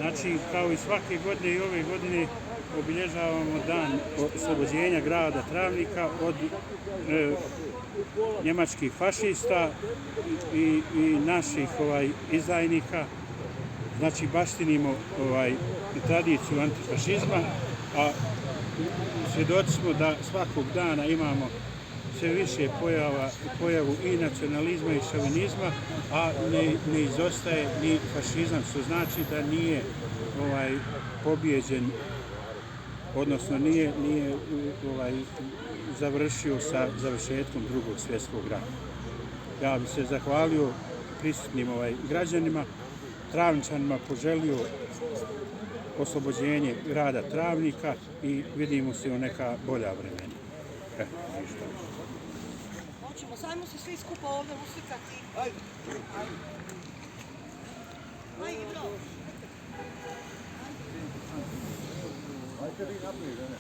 Znači, kao i svake godine i ove godine obilježavamo dan oslobođenja grada Travnika od njemačkih fašista i naših izdajnika. Znači, baštinimo tradiciju antifašizma, a svjedoci smo da svakog dana imamo sve više pojavu i nacionalizma i šovinizma, a ne izostaje ni fašizam, što znači da nije pobjeđen, odnosno nije završio sa završetkom Drugog svjetskog rata. Ja bih se zahvalio prisutnim građanima, Travničanima, poželio oslobođenje grada Travnika i vidimo se u neka bolja vremena. Hoćemo, sajmo se svi skupa ovdje uslikati. Ajde. Ajde, bro. Ajde vi naprijed, ne?